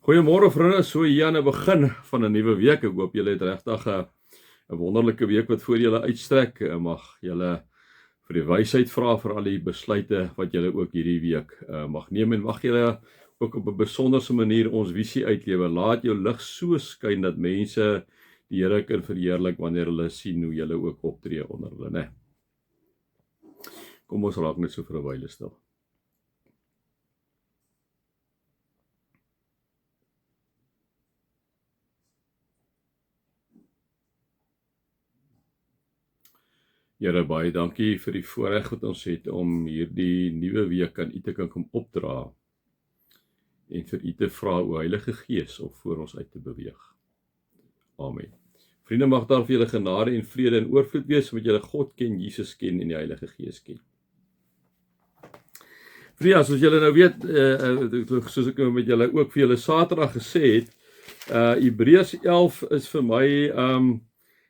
Goeiemôre vriende, so hier aan die begin van 'n nuwe week. Ek hoop julle het regtig 'n wonderlike week wat voor julle uitstrek. Mag julle vir die wysheid vra vir al die besluite wat julle ook hierdie week mag neem en mag julle ook op 'n besonderse manier ons visie uitlewe. Laat jou lig so skyn dat mense die Here kan verheerlik wanneer hulle sien hoe julle ook optree onder hulle, né? Kom ons raak net so vir 'n wyle stil. Here, baie dankie vir die voorreg wat ons het om hierdie nuwe week aan U te kan kom opdra en vir U te vra, o Heilige Gees, om voor ons uit te beweeg. Amen. Vriende, mag daar vir julle genade en vrede en oorvloed wees, omdat julle God ken, Jesus ken en die Heilige Gees ken. Vriende, soos julle nou weet, soos ek met julle ook vir julle Saterdag gesê het, Hebreërs 11 is vir my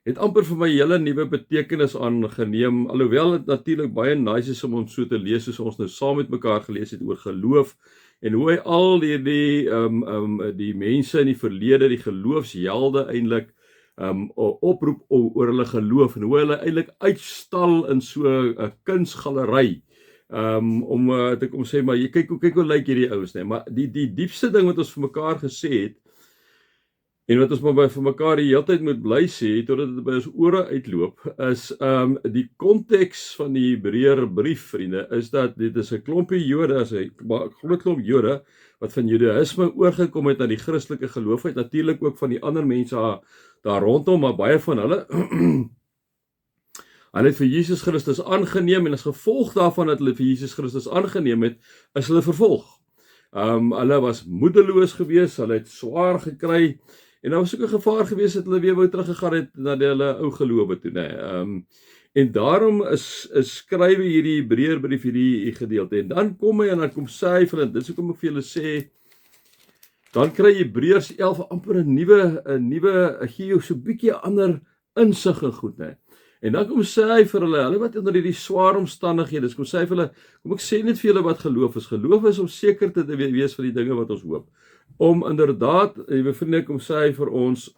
het amper vir my hele nuwe betekenis aangeneem, alhoewel het natuurlik baie nice is om ons so te lees, soos ons nou saam met mekaar gelees het oor geloof, en hoe hy al die mense in die verlede, die geloofshelde eintlik, oproep oor hulle geloof, en hoe hulle eintlik uitstal in so 'n kunsgalery, om te kom sê, maar kyk hoe lyk hierdie ouens, nee, maar die diepste ding wat ons vir mekaar gesê het, en wat ons maar vir mekaar die hele tyd moet bly sê, totdat dit by ons ore uitloop, is die konteks van die Hebreër brief, vriende, is dat dit is 'n klompie Jode, is 'n groot klomp Jode, wat van Judaïsme oorgekom het na die Christelike geloof uit, natuurlik ook van die ander mense daar rondom, maar baie van hulle, hulle het vir Jesus Christus aangeneem, en as gevolg daarvan dat hulle vir Jesus Christus aangeneem het, is hulle vervolg. Hulle was moedeloos gewees, hulle het swaar gekry, en daar was ook 'n gevaar gewees dat hulle weer wou teruggegaan het na hulle ou gelowe toe, nee. En daarom skryf hierdie Hebreërbrief hierdie gedeelte, en dan kom hy en dan kom sê hy vir hulle, dit is hoekom ek vir julle sê, dan kry Hebreërs 11 amper 'n nuwe gee jou so 'n bietjie ander insig en goed, nee. En dan kom sê hy vir hulle wat onder hierdie swaar omstandighede, kom sê hy vir hulle, kom ek sê net vir julle wat geloof is. Geloof is om seker te wees vir die dinge wat ons hoop. Om inderdaad, liewe vriende, kom sê hy vir ons,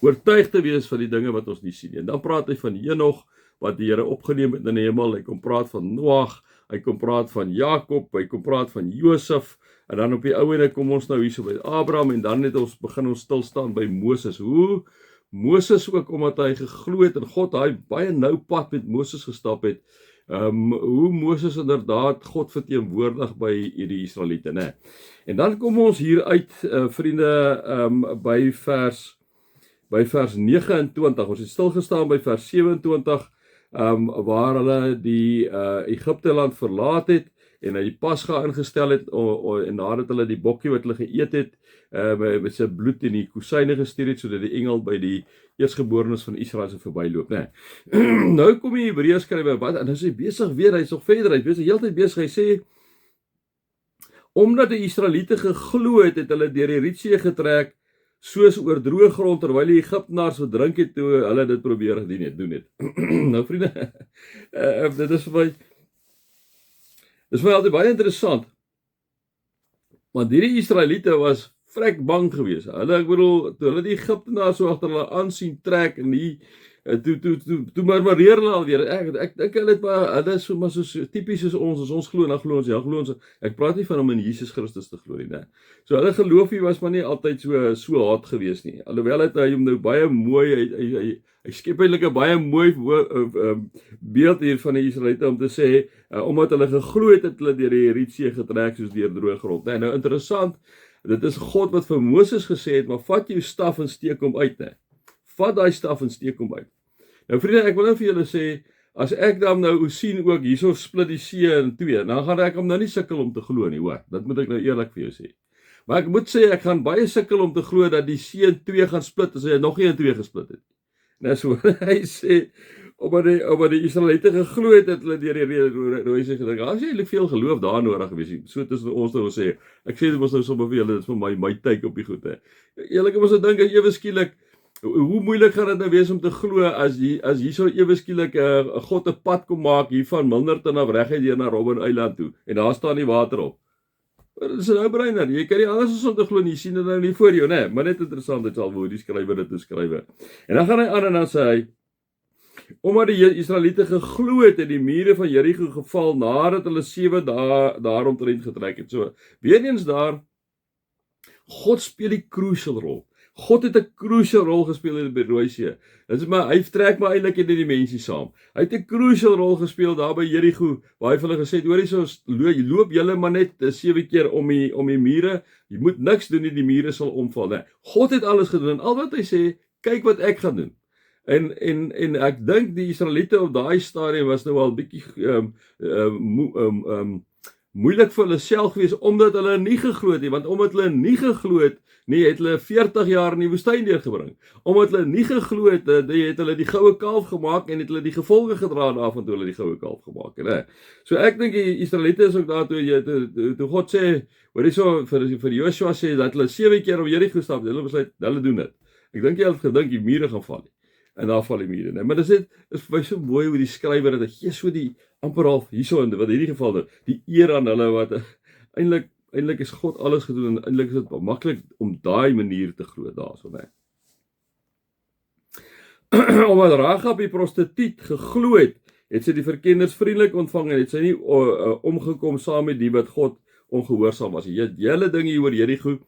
oortuig te wees van die dinge wat ons nie sien. En dan praat hy van Henog, wat die Here opgeneem het in die hemel, hy kom praat van Noag, hy kom praat van Jakob, hy kom praat van Josef, en dan op die ou ende kom ons nou hierso by Abraham, en dan begin ons stilstaan by Moses. Hoe Moses ook, omdat hy geglo het en God daai baie nou pad met Moses gestap het, hoe Moses inderdaad God verteenwoordig by die Israeliete, né? En dan kom ons hier uit, vriende, by vers 29, ons het stilgestaan by vers 27, waar hulle die Egipte land verlaat het, en hy die Pasga ingestel het, en nadat hulle die bokkie wat hulle geëet het, met sy bloed in die kusyne gestuur het, sodat die engel by die eersgeborenes van Israel se verbyloop, né? Nou kom die Hebreërs skrywer, wat, en dan is hy besig weer, hy is nog verder, hy is heeltyd besig, hy sê, omdat die Israeliete geglo het, het hulle deur die Rietsee getrek, soos oor droë grond, terwyl die Egiptenaars verdrink het, toe hulle dit probeer doen het. Nou vriende, dit is vir my altyd baie interessant, want hierdie Israeliete was vrek bang gewees. Ek bedoel, toe hulle die Egiptenaars so agter hulle aansien trek, en toe murmureer hulle alweer, ek dink hulle is so typies soos ons, as ons glo, dan glo ons, ja, glo ons, ek praat nie van om in Jesus Christus te glo nie, né? So hulle geloofie was maar nie altyd so hard gewees nie, alhoewel het hy hom nou baie mooi, hy skep eintlik 'n baie mooi beeld hier van die Israeliete om te sê, omdat hulle geglo het, het hulle deur die Rietsee getrek soos deur droë grond. Nou interessant, dit is God wat vir Moses gesê het, maar vat jou staf en steek hom uit, né? Vat daai staf en steek hom uit. Nou vriende, ek wil nou vir julle sê, as ek dan nou sien ook, hierso split die see in twee, dan gaan ek hom nou nie sukkel om te glo nie, hoor. Dat moet ek nou eerlik vir jou sê. Maar ek moet sê, ek gaan baie sukkel om te glo dat die see in twee gaan split, as hy nog nie in twee gesplit het. Nou so, hy sê, omdat die Israeliete geglo het, het hulle deur die Rooi See gedink, as jy eintlik veel geloof daar nodig gewees, so tussen ons nou sê, ek sê dit was nou sommer vir julle, dit is vir my take op die goed, hè. Eerlik om ons dink, as ewe skielik, hoe moeilik gaan dit nou wees om te glo, as hierso ewe skielik God 'n pad kom maak, hier van Milnerton af reguit deur na Robben Eiland toe, en daar staan die water op. Dit is 'n nou-brainer. Jy kan nie anders as om te glo nie, jy sien dit nou nie voor jou, né? Maar net interessant dit sal hoe die skrywer dit skrywe. En dan gaan hy aan en dan sê hy, omdat die Israeliete geglo het in die mure van Jericho geval nadat hulle 7 dae daaromtrent getrek het. So, weer eens daar, God speel die crucial rol. God het 'n crucial rol gespeel in die Rooi See. Dit is maar hy trek maar eintlik in die mense saam. Hy het 'n crucial rol gespeel daar by Jericho, waar hy vir hulle gesê het, hoorie so loop julle maar net 7 keer om die mure. Jy moet niks doen nie, die mure sal omval, né? God het alles gedoen en al wat hy sê, kyk wat ek gaan doen. En ek dink die Israeliete op daai stadium was nou al bietjie moeilik vir hulle self gewees omdat hulle nie geglo het nie, want omdat hulle nie geglo het nie, het hulle 40 jaar in die woestyn deurgebring. Omdat hulle nie geglo het, het hulle die goue kalf gemaak en het hulle die gevolge gedra daarvan toe hulle die goue kalf gemaak het, né? So ek dink die Israeliete is ook daar toe God sê, hoor hierso vir Joshua sê dat hulle 7 keer om Jericho stap, hulle besluit hulle doen dit. Ek dink jy het gedink die mure gaan val nie. En daar val die mure, né? Maar dit is vir my so mooi hoe die skrywer dit gee so die amper half hierso in wat hierdie geval nou, die eer aan hulle wat eintlik is God alles gedoen en eintlik is dit maklik om daai manier te glo daarso, né? Omdat Rahab die prostituut geglo het, het sy die verkenners vriendelik ontvang en het sy nie omgekom saam met die wat God ongehoorsaam was. Julle ding hier oor Jerigo.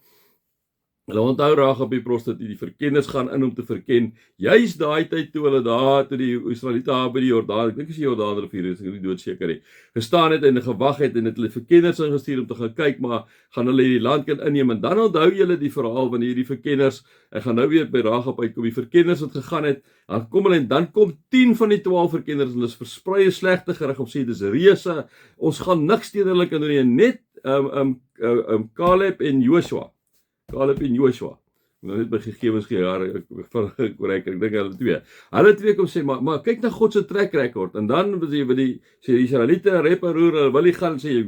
Hulle onthou Rahab die prostituut, die verkenners gaan in om te verken. Juist daai tyd toe hulle daar, toe die Israeliete daar by die Jordaan, ek dink is die Jordaan rivier, ek is nie doodseker nie, gestaan het en gewag het en het hulle verkenners ingestuur om te gaan kyk, maar gaan hulle die land kan inneem. En dan onthou julle die verhaal van hierdie verkenners. Ek gaan nou weer by Rahab uitkom. Die verkenners wat gegaan het, dan kom hulle en dan kom 10 van die 12 verkenners en hulle is versprei slegte gerig op sê dis reuse. Ons gaan niks teen hulle kan doen nie. Net Caleb en Joshua. Nou net by gegewens jare korrek, ek dink hulle twee. Hulle twee kom sê, maar kyk na God se track record. En dan sê die Israeliete rep en roer, hulle wil nie gaan sê, jy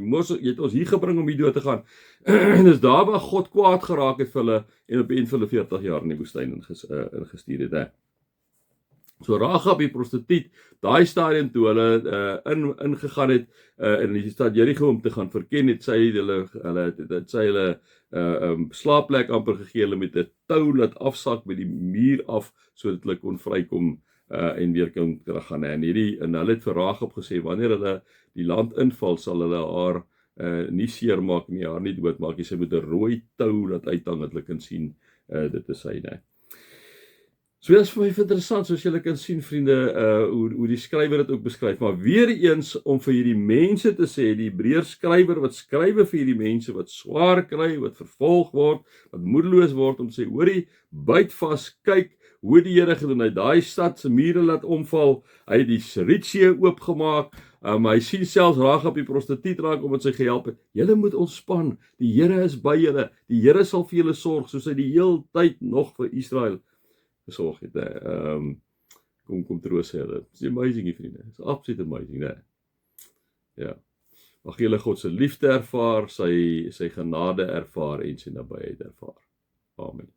het ons hier gebring om hier dood te gaan. En dis daar waar God kwaad geraak het vir hulle en op een van hulle 40 jaar in die woestyn ingestuur het. Hè. So Rahab die prostituut, daai stadium toe hulle ingegaan het in die stad Jericho om te gaan verken, het sy hulle slaapplek amper gegee, hulle met 'n tou laat afsak by die muur af sodat hulle kon vrykom en weer kan teruggaan. En hulle het vir Rahab gesê wanneer hulle die land inval, sal hulle haar nie seermaak nie, haar nie doodmaak nie. Sy moet 'n rooi tou laat uithang dat hulle kan sien dit is sy, né? So dit is vir my interessant, soos julle kan sien, vriende, hoe die skrywer dit ook beskryf. Maar weer eens om vir hierdie mense te sê, die Hebreërs skrywer wat skrywe vir hierdie mense wat swaar kry, wat vervolg word, wat moedeloos word, om te sê, hoorie, byt vas, kyk hoe die Here gedoen, hy daai stad se mure laat omval, hy het die Rietsee oopgemaak, hy sien selfs Rahab die prostituut raak omdat sy gehelp het. Julle moet ontspan, die Here is by julle, die Here sal vir julle sorg, soos hy die heel tyd nog vir Israel gesorg het. Kom troos hulle. It's amazing, vriende. It's absolutely amazing, né? Ja. Mag julle God se liefde ervaar, sy genade ervaar en sy nabyheid ervaar. Amen.